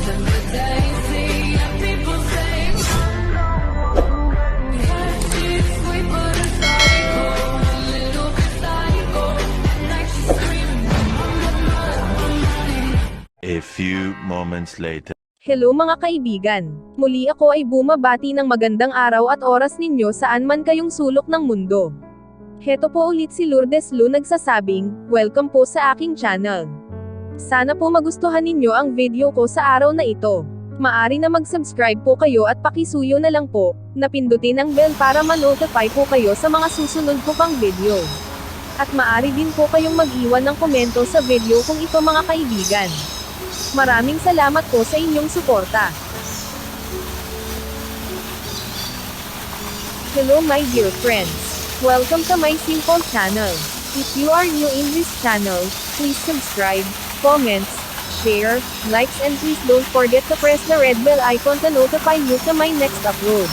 A few moments later. Hello mga kaibigan! Muli ako ay bumabati ng magandang araw at oras ninyo saan man kayong sulok ng mundo. Heto po ulit si Lourdes nagsasabing, welcome po sa aking channel. Sana po magustuhan ninyo ang video ko sa araw na ito. Maari na mag-subscribe po kayo at pakisuyo na lang po, na pindutin ang bell para ma-notify po kayo sa mga susunod ko pang video. At maari din po kayong mag-iwan ng komento sa video kung ito mga kaibigan. Maraming salamat po sa inyong suporta. Hello my dear friends. Welcome to my simple channel. If you are new in this channel, please subscribe, comments, share, likes and please don't forget to press the red bell icon to notify you to my next upload.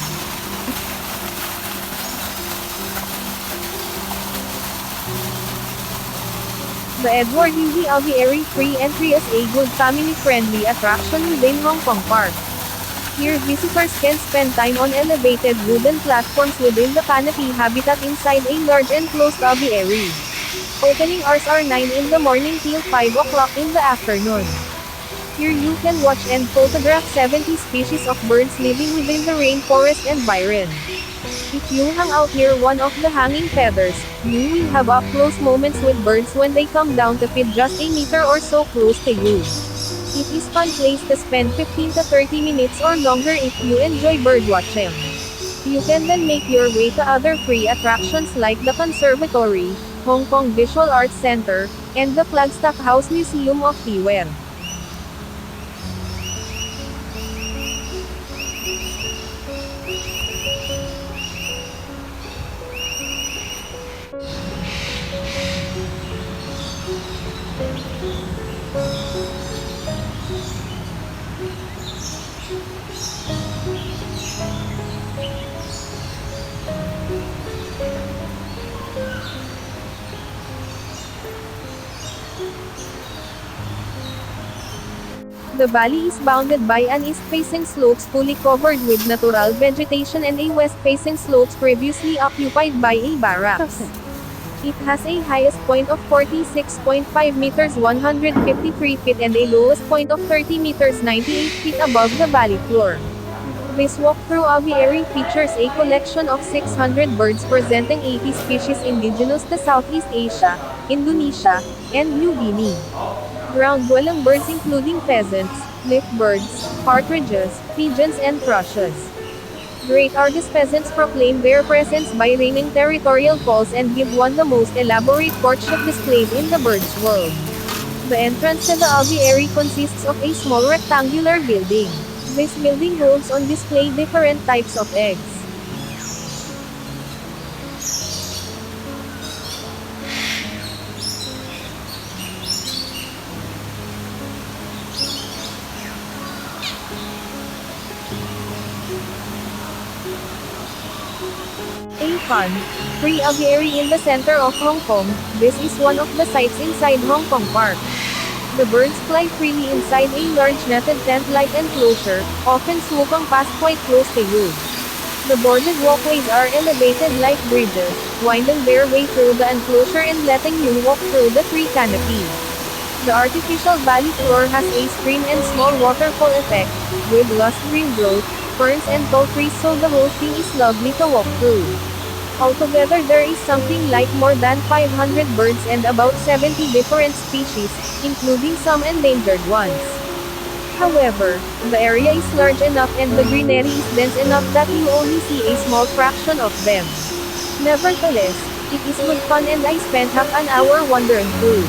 The YOUDY Aviary free entry is a good family-friendly attraction within Hong Kong Park. Here visitors can spend time on elevated wooden platforms within the canopy habitat inside a large enclosed aviary. Opening hours are 9 in the morning till 5 o'clock in the afternoon. Here you can watch and photograph 70 species of birds living within the rainforest environ. If you hang out near one of the hanging feathers, you will have up-close moments with birds when they come down to feed just a meter or so close to you. It is fun place to spend 15 to 30 minutes or longer if you enjoy bird watching. You can then make your way to other free attractions like the Conservatory, Hong Kong Visual Arts Center, and the Flagstaff House Museum of Teaware. The valley is bounded by an east-facing slopes fully covered with natural vegetation and a west-facing slopes previously occupied by a barracks. It has a highest point of 46.5 meters 153 feet and a lowest point of 30 meters 98 feet above the valley floor. This walkthrough aviary features a collection of 600 birds presenting 80 species indigenous to Southeast Asia, Indonesia, and New Guinea. Ground-dwelling birds including pheasants, leaf birds, partridges, pigeons and thrushes. Great Argus pheasants proclaim their presence by ringing territorial calls and give one the most elaborate courtship displays in the bird's world. The entrance to the aviary consists of a small rectangular building. This building holds on display different types of eggs. A fun, free aviary in the center of Hong Kong, this is one of the sights inside Hong Kong Park. The birds fly freely inside a large netted tent-like enclosure, often swooping past quite close to you. The boarded walkways are elevated like bridges, winding their way through the enclosure and letting you walk through the tree canopy. The artificial valley floor has a stream and small waterfall effect, with lush green growth, ferns and tall trees so the whole thing is lovely to walk through. Altogether there is something like more than 500 birds and about 70 different species, including some endangered ones. However, the area is large enough and the greenery is dense enough that you only see a small fraction of them. Nevertheless, it is good fun and I spent half an hour wandering through.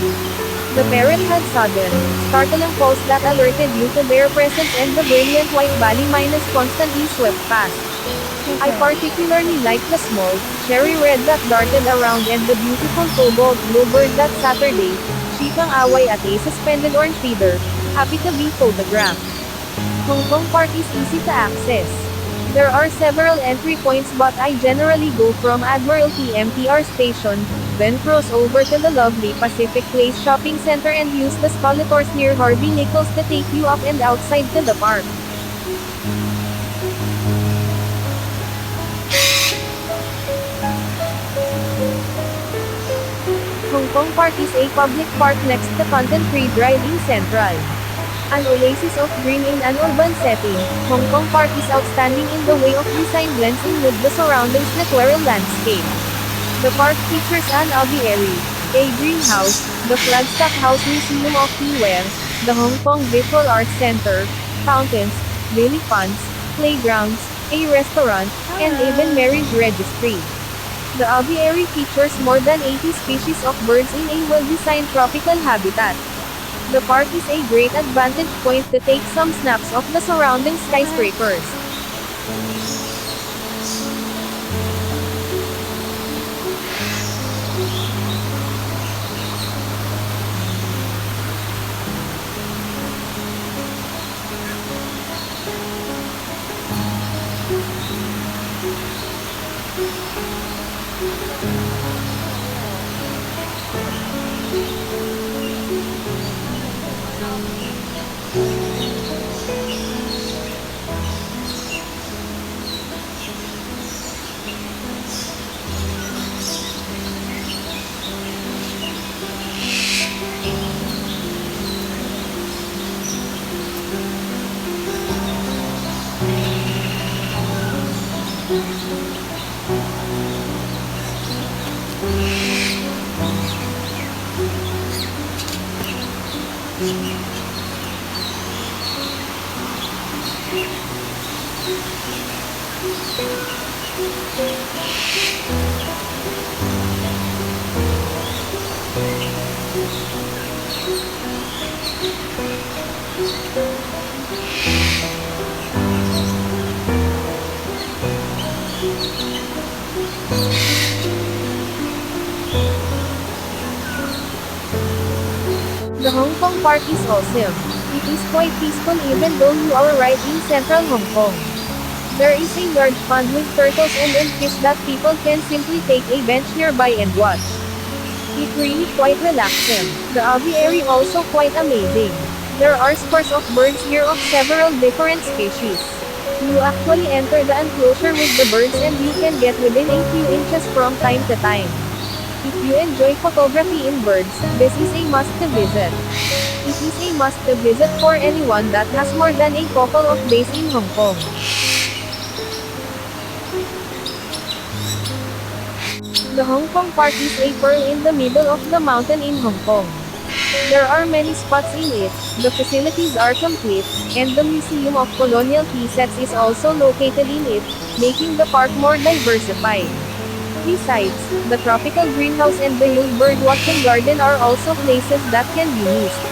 The parrot had sudden, startling calls that alerted you to their presence and the brilliant white valley minus constantly swept past. I particularly liked the small, cherry red that darted around and the beautiful cobalt bluebird that Saturday, chikang away at a suspended orange feeder, happy to be photographed. Hong Kong Park is easy to access. There are several entry points but I generally go from Admiralty MTR Station, Then cross over to the lovely Pacific Place Shopping Center and use the escalators near Harvey Nichols to take you up and outside to the park. Hong Kong Park is a public park next to Content Free Drive in Central. An oasis of green in an urban setting, Hong Kong Park is outstanding in the way of design blends in with the surroundings natural landscape. The park features an aviary, a greenhouse, the Flagstaff House Museum of Teaware, the Hong Kong Visual Arts Center, fountains, daily funds, playgrounds, a restaurant, and even marriage registry. The aviary features more than 80 species of birds in a well-designed tropical habitat. The park is a great advantage point to take some snaps of the surrounding skyscrapers. The Hong Kong Park is awesome. It is quite peaceful even though you are right in central Hong Kong. There is a large pond with turtles and fish that people can simply take a bench nearby and watch. It really quite relaxing. The aviary also quite amazing. There are scores of birds here of several different species. You actually enter the enclosure with the birds and you can get within a few inches from time to time. If you enjoy photography in birds, this is a must to visit. It is a must to visit for anyone that has more than a couple of days in Hong Kong. The Hong Kong Park is a pearl in the middle of the mountain in Hong Kong. There are many spots in it, the facilities are complete, and the Museum of Colonial Tea Sets is also located in it, making the park more diversified. Besides, the tropical greenhouse and the Yule bird watching garden are also places that can be missed.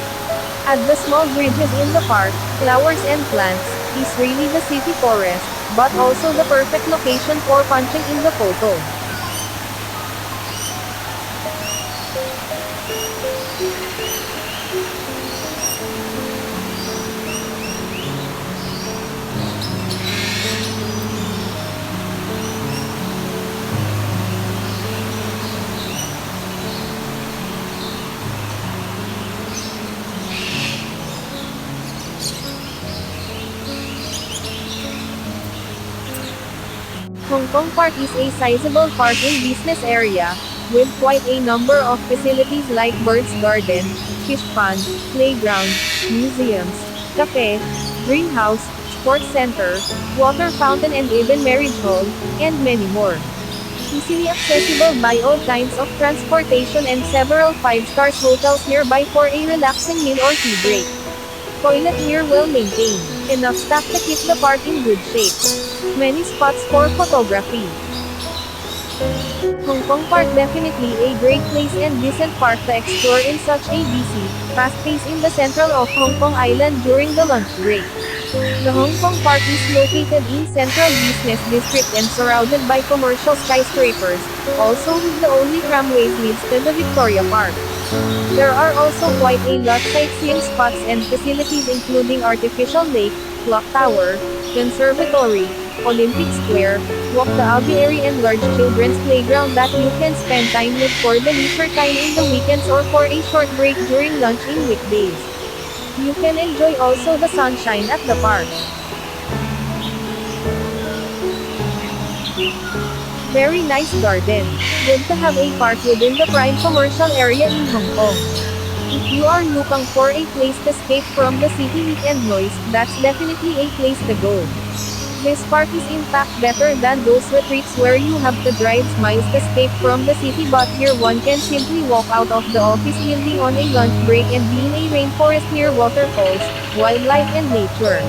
At the small bridges in the park, flowers and plants, is really the city forest, but also the perfect location for punching in the photo. Hong Kong Park is a sizable park in business area, with quite a number of facilities like bird's garden, fish pond, playground, museums, cafe, greenhouse, sports center, water fountain and even marriage hall, and many more. Easily accessible by all kinds of transportation and several 5-star hotels nearby for a relaxing meal or tea break. Toilet here well maintained. Enough staff to keep the park in good shape. Many spots for photography. Hong Kong Park definitely a great place and decent park to explore in such a busy, fast pace in the central of Hong Kong Island during the lunch break. The Hong Kong Park is located in Central Business District and surrounded by commercial skyscrapers, also with the only tramways leads to the Victoria Park. There are also quite a lot sightseeing spots and facilities including artificial lake, clock tower, conservatory, Olympic Square, walk the Aviary and large children's playground that you can spend time with for the leisure time in the weekends or for a short break during lunch in weekdays. You can enjoy also the sunshine at the park. Very nice garden. Good to have a park within the prime commercial area in Hong Kong. If you are looking for a place to escape from the city heat and noise, that's definitely a place to go. This park is in fact better than those retreats where you have to drive miles to escape from the city, but here one can simply walk out of the office yielding on a lunch break and be in a rainforest near waterfalls, wildlife and nature.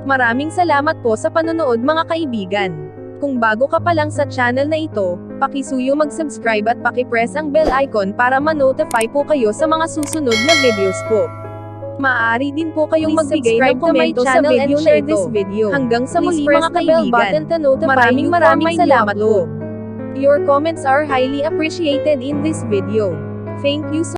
Maraming salamat po sa panonood mga kaibigan. Kung bago ka pa lang sa channel na ito, pakisuyo mag-subscribe at pakipress ang bell icon para ma-notify po kayo sa mga susunod na videos po. Maaari din po kayong magbigay ng komento sa video na ito. Hanggang sa muli mga kaibigan. Maraming salamat po. Your comments are highly appreciated in this video. Thank you so